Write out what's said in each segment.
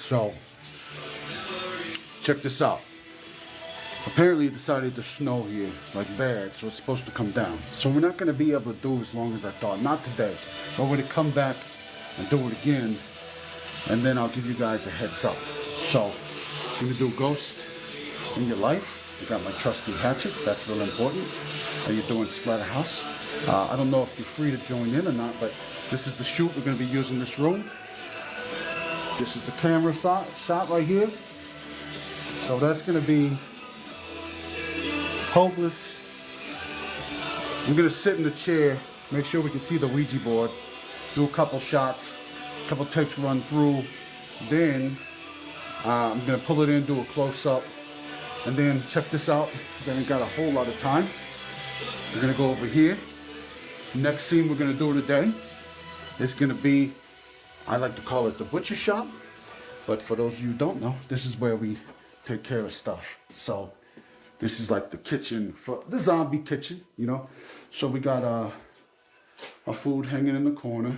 So, check this out. Apparently it decided to snow here, like bad, so it's supposed to come down. So we're not going to be able to do as long as I thought. Not today. But we're going to come back and do it again, and then I'll give you guys a heads up. So, I'm going to do Ghost in Your Life. I got my trusty hatchet. That's real important. How you doing, Splatterhouse? I don't know if you're free to join in or not, but this is the shoot. We're going to be using this room. This is the camera shot right here. So that's going to be hopeless. I'm going to sit in the chair, make sure we can see the Ouija board, do a couple shots, a couple takes run through. Then I'm going to pull it in, do a close-up, and then check this out, because I ain't got a whole lot of time. We're going to go over here. Next scene we're going to do today is going to be, I like to call it the butcher shop, but for those of you who don't know, this is where we take care of stuff. So this is like the kitchen, for the zombie kitchen, you know. So we got our food hanging in the corner,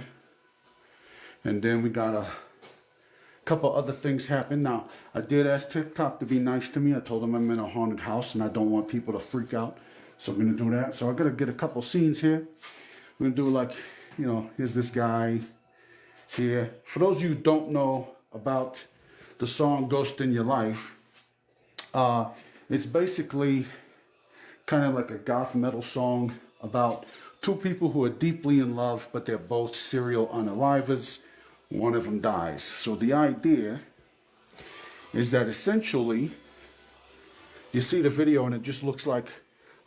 and then we got a couple other things happen. Now, I did ask TikTok to be nice to me. I told them I'm in a haunted house and I don't want people to freak out. So I'm gonna do that. So I gotta get a couple scenes here. We're gonna do like, you know, here's this guy here. For those of you who don't know about the song Ghost in Your Life, it's basically kind of like a goth metal song about two people who are deeply in love, but they're both serial unalivers. One of them dies. So the idea is that essentially, you see the video and it just looks like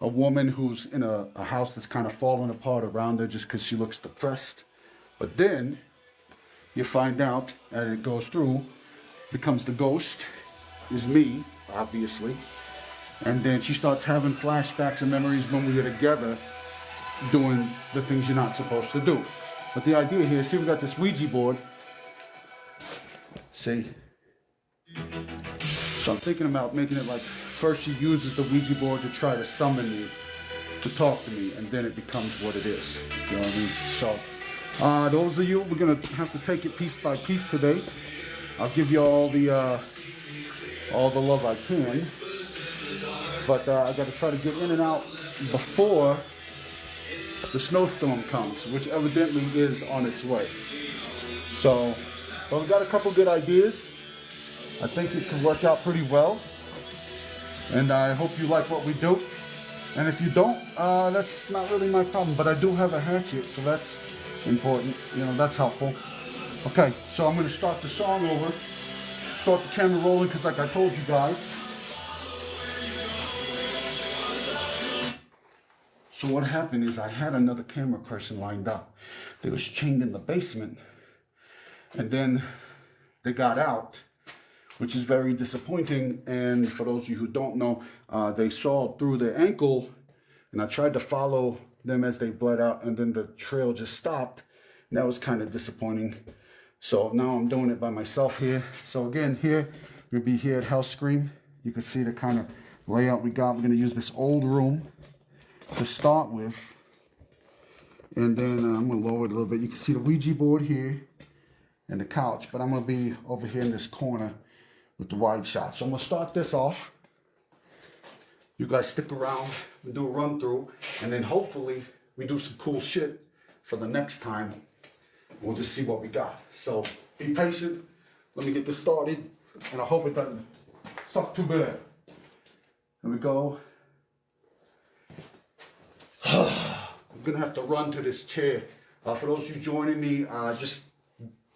a woman who's in a house that's kind of falling apart around her just because she looks depressed. But then you find out as it goes through, becomes the ghost, is me, obviously. And then she starts having flashbacks and memories when we were together doing the things you're not supposed to do. But the idea here, see, we got this Ouija board. See? So I'm thinking about making it like, first she uses the Ouija board to try to summon me, to talk to me, and then it becomes what it is. You know what I mean? So, those of you, we're gonna have to take it piece by piece today. I'll give you all the love I can. But I gotta try to get in and out before the snowstorm comes, which evidently is on its way. So, well, we've got a couple good ideas. I think it can work out pretty well. And I hope you like what we do. And if you don't, that's not really my problem. But I do have a hatchet, so that's important. You know, that's helpful. Okay, so I'm going to start the song over. Start the camera rolling, because like I told you guys. So what happened is I had another camera person lined up. They was chained in the basement. And then they got out, which is very disappointing. And for those of you who don't know, they sawed through their ankle, and I tried to follow them as they bled out, and then the trail just stopped. And that was kind of disappointing. So now I'm doing it by myself here. So again, here, we'll be here at Hell Scream. You can see the kind of layout we got. We're gonna use this old room to start with. And then I'm gonna lower it a little bit. You can see the Ouija board here and the couch, but I'm gonna be over here in this corner with the wide shot. So I'm gonna start this off. You guys stick around and do a run through, and then hopefully we do some cool shit for the next time. We'll just see what we got. So be patient. Let me get this started, and I hope it doesn't suck too bad. Here we go. I'm gonna have to run to this chair. For those of you joining me, just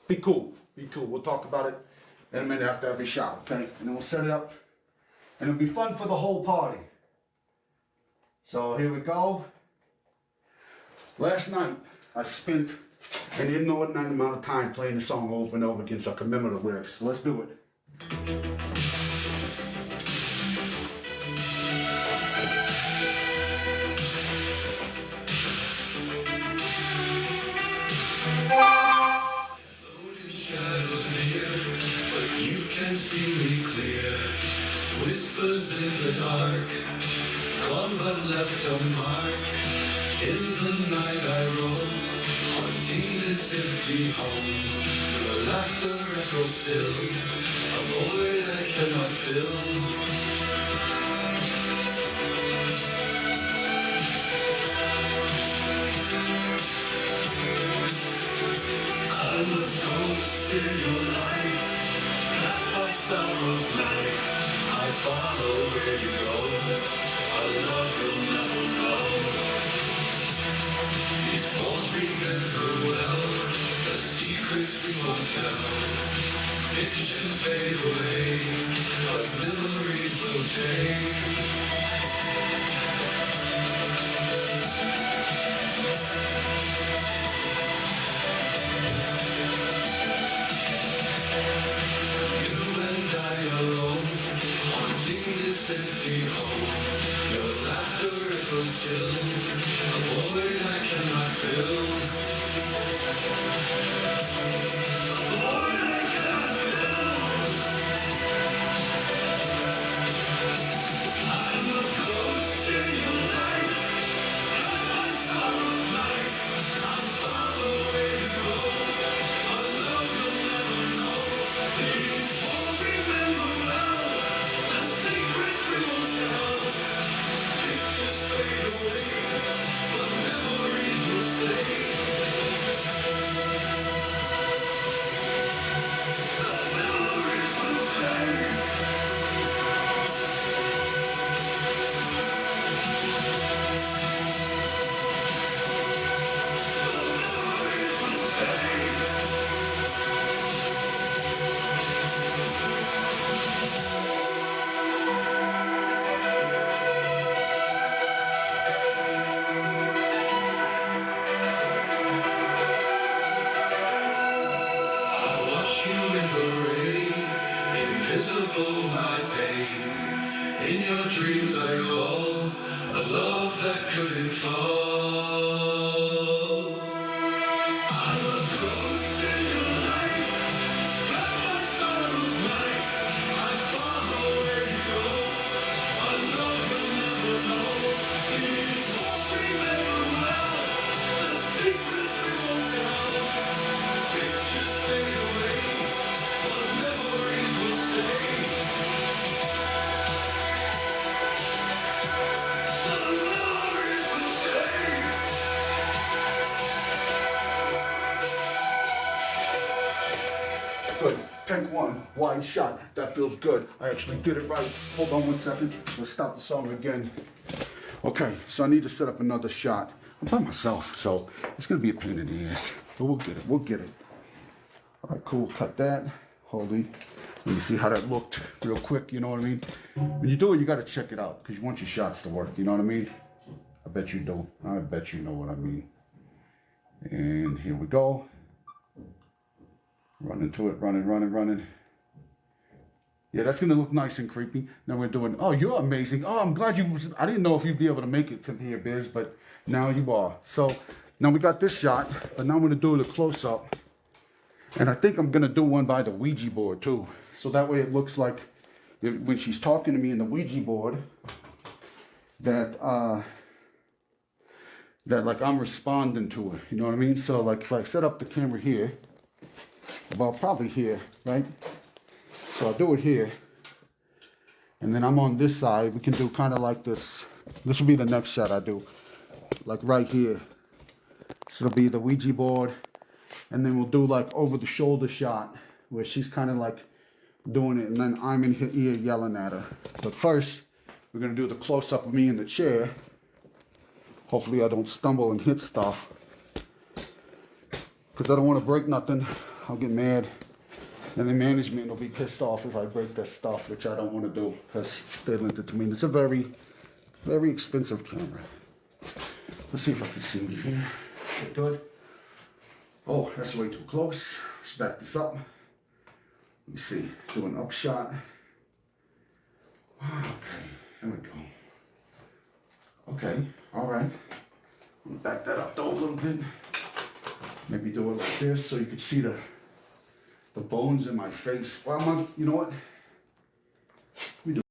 be cool. Be cool. We'll talk about it in a minute after every shot, okay? And then we'll set it up, and it'll be fun for the whole party. So here we go. Last night, I spent an inordinate amount of time playing the song over and over again so I can remember the lyrics. So let's do it. See me clear, whispers in the dark, gone but left a mark. In the night I roam, haunting this empty home. The laughter echoes still, cannot fill. I'm a ghost in your life, trapped by sorrow's night. I follow where you go, a love you'll never know. These walls remember well, the secrets we won't tell. Pictures fade away, but memories will stay. You and I alone, haunting this empty home. Your laughter echoes still, a void I cannot fill. A void I cannot fill. I'm a ghost in your life, trapped by sorrow's night. I follow where you go, a love you'll never know. These walls remember well, the secrets we won't tell. Pictures fade away, but memories will stay. The memories will stay. The memories will stay. I watch you in the rain, invisible my pain. In your dreams I call a love that couldn't fall. I'm a ghost in your life, trapped by sorrow's night. I follow where you go, a love you'll never know. These walls remember well, the secrets we won't tell. Pictures fade away, but memories will stay. The memories will stay. Good. Tank 1, wide shot. That feels good. I actually did it right. Hold on 1 second. Let's stop the song again. Okay, so I need to set up another shot. I'm by myself, so it's gonna be a pain in the ass. But we'll get it. We'll get it. All right, cool. Cut that. Holy. Let me see how that looked real quick. You know what I mean? When you do it, you got to check it out because you want your shots to work. You know what I mean? I bet you do. I bet you know what I mean. And here we go. Run into it. Running. Yeah, that's going to look nice and creepy. Now we're doing, oh, you're amazing. Oh, I'm glad I didn't know if you'd be able to make it from here, Biz, but now you are. So now we got this shot, but now I'm going to do the close-up. And I think I'm going to do one by the Ouija board, too. So that way it looks like when she's talking to me in the Ouija board, that like I'm responding to her. You know what I mean? So like if I set up the camera here, about probably here, right? So I'll do it here. And then I'm on this side. We can do kind of like this. This will be the next shot I do. Like right here. So it'll be the Ouija board. And then we'll do like over the shoulder shot where she's kind of like doing it. And then I'm in her ear yelling at her. But first, we're going to do the close-up of me in the chair. Hopefully I don't stumble and hit stuff. Because I don't want to break nothing. I'll get mad. And the management will be pissed off if I break this stuff, which I don't want to do because they lent it to me. It's a very, very expensive camera. Let's see if I can see me here. Okay, good. Oh, that's way too close. Let's back this up. Let me see. Do an up shot. Okay, here we go. Okay, all right. Back that up though a little bit. Maybe do it like this so you can see the bones in my face. Well, you know what?